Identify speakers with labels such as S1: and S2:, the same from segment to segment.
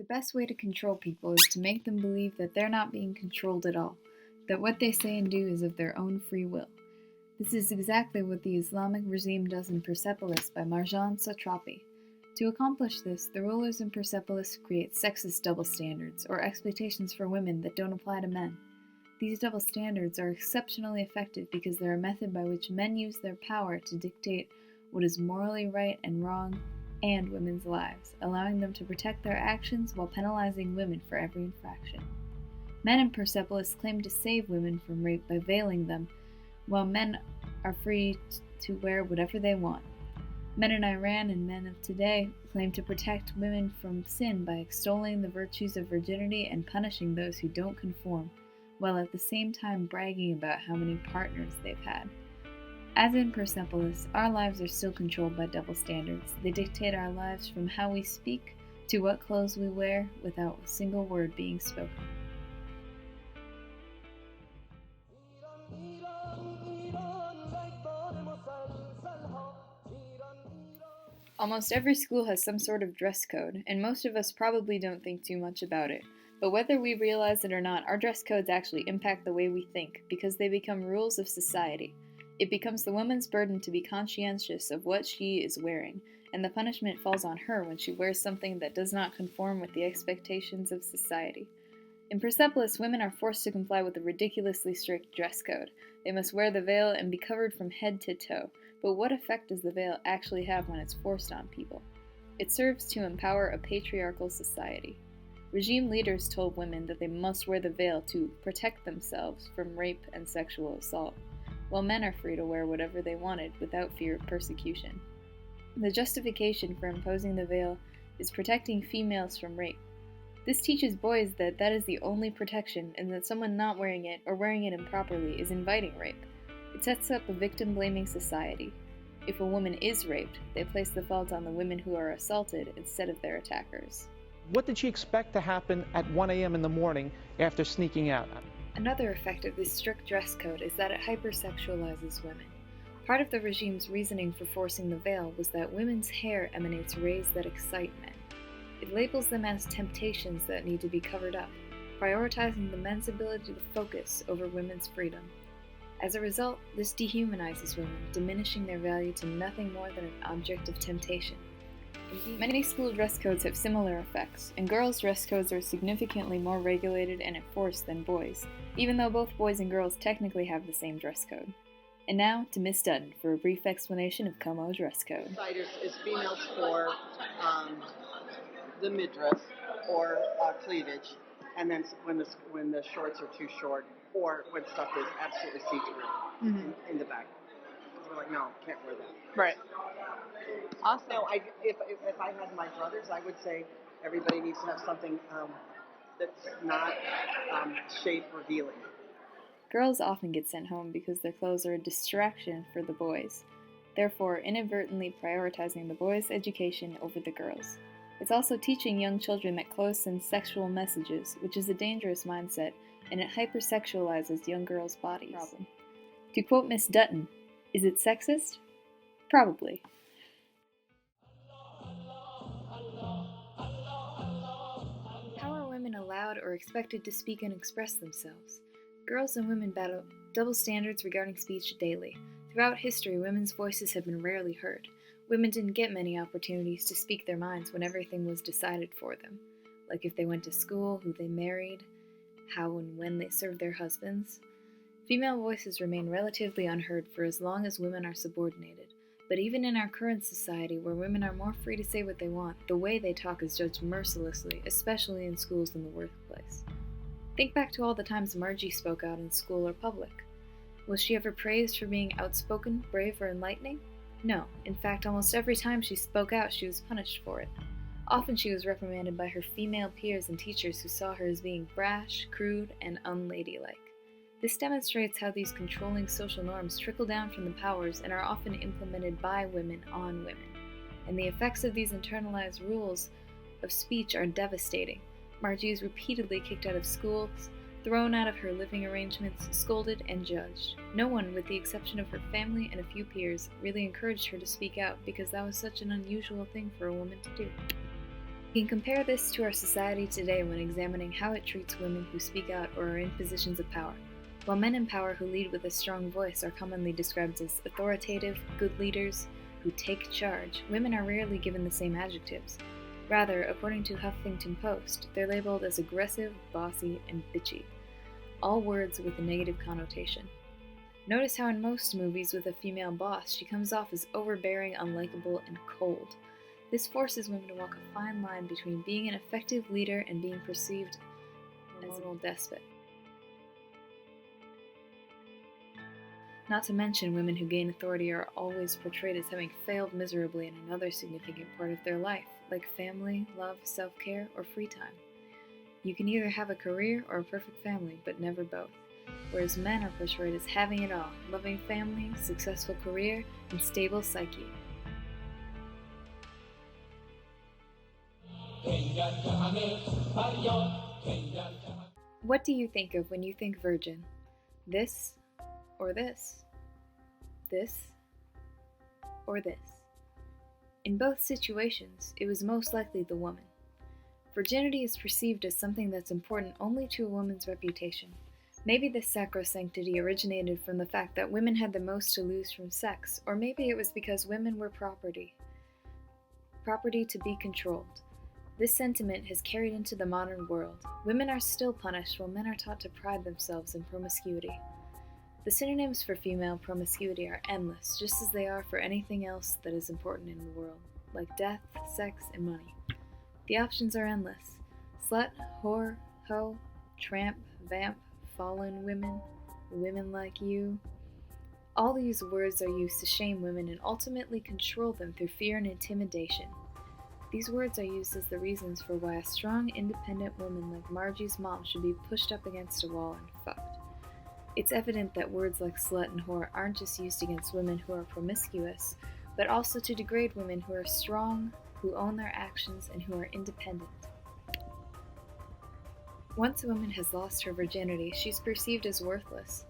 S1: best way to control people is to make them believe that they're not being controlled at all, that what they say and do is of their own free will. This is exactly what the Islamic regime does in Persepolis by Marjan Satrapi. To accomplish this, the rulers in Persepolis create sexist double standards, or expectations for women that don't apply to men. These double standards are exceptionally effective because they're a method by which men use their power to dictate what is morally right and wrong and women's lives, allowing them to protect their actions while penalizing women for every infraction. Men in Persepolis claim to save women from rape by veiling them, while men are free to wear whatever they want. Men in Iran and men of today claim to protect women from sin by extolling the virtues of virginity and punishing those who don't conform, while at the same time bragging about how many partners they've had. As in Persepolis, our lives are still controlled by double standards. They dictate our lives from how we speak to what clothes we wear without a single word being spoken. Almost every school has some sort of dress code, and most of us probably don't think too much about it. But whether we realize it or not, our dress codes actually impact the way we think, because they become rules of society. It becomes the woman's burden to be conscientious of what she is wearing, and the punishment falls on her when she wears something that does not conform with the expectations of society. In Persepolis, women are forced to comply with a ridiculously strict dress code. They must wear the veil and be covered from head to toe. But what effect does the veil actually have when it's forced on people? It serves to empower a patriarchal society. Regime leaders told women that they must wear the veil to protect themselves from rape and sexual assault, while men are free to wear whatever they wanted without fear of persecution. The justification for imposing the veil is protecting females from rape. This teaches boys that that is the only protection, and that someone not wearing it or wearing it improperly is inviting rape. It sets up a victim-blaming society. If a woman is raped, they place the fault on the women who are assaulted instead of their attackers.
S2: What did she expect to happen at 1 a.m. in the morning after sneaking out?
S1: Another effect of this strict dress code is that it hypersexualizes women. Part of the regime's reasoning for forcing the veil was that women's hair emanates rays that excite men. It labels them as temptations that need to be covered up, prioritizing the men's ability to focus over women's freedom. As a result, this dehumanizes women, diminishing their value to nothing more than an object of temptation. Indeed, many school dress codes have similar effects, and girls' dress codes are significantly more regulated and enforced than boys', even though both boys and girls technically have the same dress code. And now to Miss Dutton for a brief explanation of Como dress code.
S3: Is females for the midriff or cleavage, and then when the shorts are too short, or when stuff is absolutely see-through in the back. We're like, no, can't wear that.
S4: Right. Awesome.
S3: No, if I had my brothers, I would say everybody needs to have something that's not shape revealing.
S1: Girls often get sent home because their clothes are a distraction for the boys, therefore inadvertently prioritizing the boys' education over the girls'. It's also teaching young children that clothes send sexual messages, which is a dangerous mindset, and it hypersexualizes young girls' bodies. To quote Miss Dutton, is it sexist? Probably. How are women allowed or expected to speak and express themselves? Girls and women battle double standards regarding speech daily. Throughout history, women's voices have been rarely heard. Women didn't get many opportunities to speak their minds when everything was decided for them, like if they went to school, who they married, how and when they served their husbands. Female voices remain relatively unheard for as long as women are subordinated. But even in our current society, where women are more free to say what they want, the way they talk is judged mercilessly, especially in schools and the workplace. Think back to all the times Margie spoke out in school or public. Was she ever praised for being outspoken, brave, or enlightening? No. In fact, almost every time she spoke out, she was punished for it. Often she was reprimanded by her female peers and teachers who saw her as being brash, crude, and unladylike. This demonstrates how these controlling social norms trickle down from the powers and are often implemented by women on women. And the effects of these internalized rules of speech are devastating. Margie is repeatedly kicked out of schools, thrown out of her living arrangements, scolded, and judged. No one, with the exception of her family and a few peers, really encouraged her to speak out because that was such an unusual thing for a woman to do. We can compare this to our society today when examining how it treats women who speak out or are in positions of power. While men in power who lead with a strong voice are commonly described as authoritative, good leaders who take charge, women are rarely given the same adjectives. Rather, according to Huffington Post, they're labeled as aggressive, bossy, and bitchy, all words with a negative connotation. Notice how in most movies with a female boss, she comes off as overbearing, unlikable, and cold. This forces women to walk a fine line between being an effective leader and being perceived as a moral despot. Not to mention, women who gain authority are always portrayed as having failed miserably in another significant part of their life, like family, love, self-care, or free time. You can either have a career or a perfect family, but never both. Whereas men are portrayed as having it all: loving family, successful career, and stable psyche. What do you think of when you think virgin? This or this? This or this? In both situations, it was most likely the woman. Virginity is perceived as something that's important only to a woman's reputation. Maybe this sacrosanctity originated from the fact that women had the most to lose from sex, or maybe it was because women were property to be controlled. This sentiment has carried into the modern world. Women are still punished while men are taught to pride themselves in promiscuity. The synonyms for female promiscuity are endless, just as they are for anything else that is important in the world, like death, sex, and money. The options are endless: slut, whore, hoe, tramp, vamp, fallen women, women like you. All these words are used to shame women and ultimately control them through fear and intimidation. These words are used as the reasons for why a strong, independent woman like Margie's mom should be pushed up against a wall and fucked. It's evident that words like slut and whore aren't just used against women who are promiscuous, but also to degrade women who are strong, who own their actions, and who are independent. Once a woman has lost her virginity, she's perceived as worthless.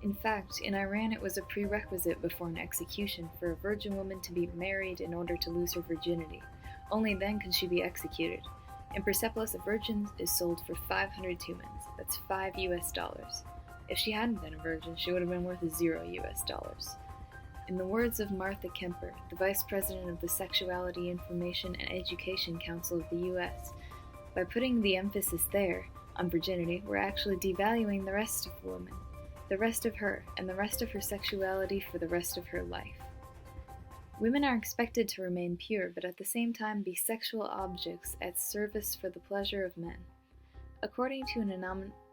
S1: In fact, in Iran it was a prerequisite before an execution for a virgin woman to be married in order to lose her virginity. Only then could she be executed. In Persepolis, a virgin is sold for 500 tumens. That's $5. If she hadn't been a virgin, she would have been worth $0. In the words of Martha Kemper, the Vice President of the Sexuality, Information, and Education Council of the U.S., by putting the emphasis there, on virginity, we're actually devaluing the rest of woman, the rest of her, and the rest of her sexuality for the rest of her life. Women are expected to remain pure, but at the same time be sexual objects at service for the pleasure of men. According to an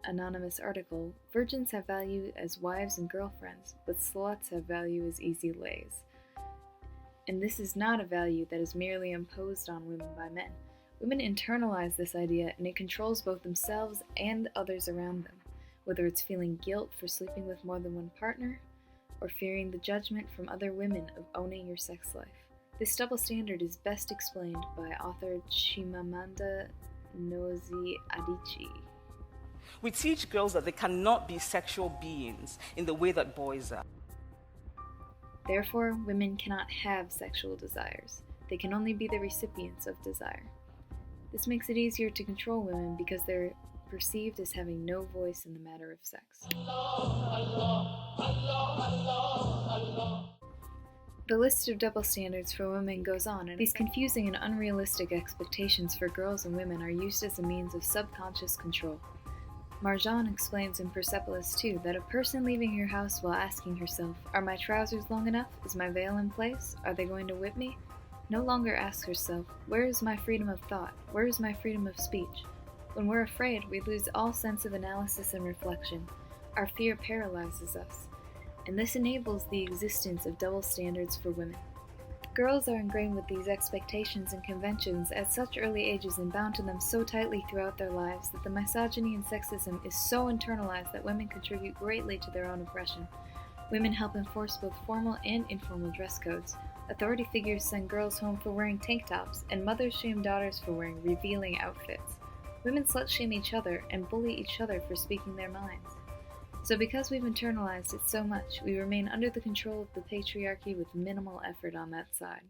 S1: anonymous article, virgins have value as wives and girlfriends, but sluts have value as easy lays. And this is not a value that is merely imposed on women by men. Women internalize this idea, and it controls both themselves and others around them, whether it's feeling guilt for sleeping with more than one partner, or fearing the judgment from other women of owning your sex life. This double standard is best explained by author Chimamanda Ngozi Adichie.
S5: We teach girls that they cannot be sexual beings in the way that boys are.
S1: Therefore, women cannot have sexual desires. They can only be the recipients of desire. This makes it easier to control women because they're perceived as having no voice in the matter of sex. The list of double standards for women goes on, and these confusing and unrealistic expectations for girls and women are used as a means of subconscious control. Marjan explains in Persepolis 2 that a person leaving her house while asking herself, "Are my trousers long enough? Is my veil in place? Are they going to whip me?" no longer asks herself, "Where is my freedom of thought? Where is my freedom of speech?" When we're afraid, we lose all sense of analysis and reflection. Our fear paralyzes us, and this enables the existence of double standards for women. Girls are ingrained with these expectations and conventions at such early ages and bound to them so tightly throughout their lives that the misogyny and sexism is so internalized that women contribute greatly to their own oppression. Women help enforce both formal and informal dress codes. Authority figures send girls home for wearing tank tops, and mothers shame daughters for wearing revealing outfits. Women slut-shame each other and bully each other for speaking their minds. So because we've internalized it so much, we remain under the control of the patriarchy with minimal effort on that side.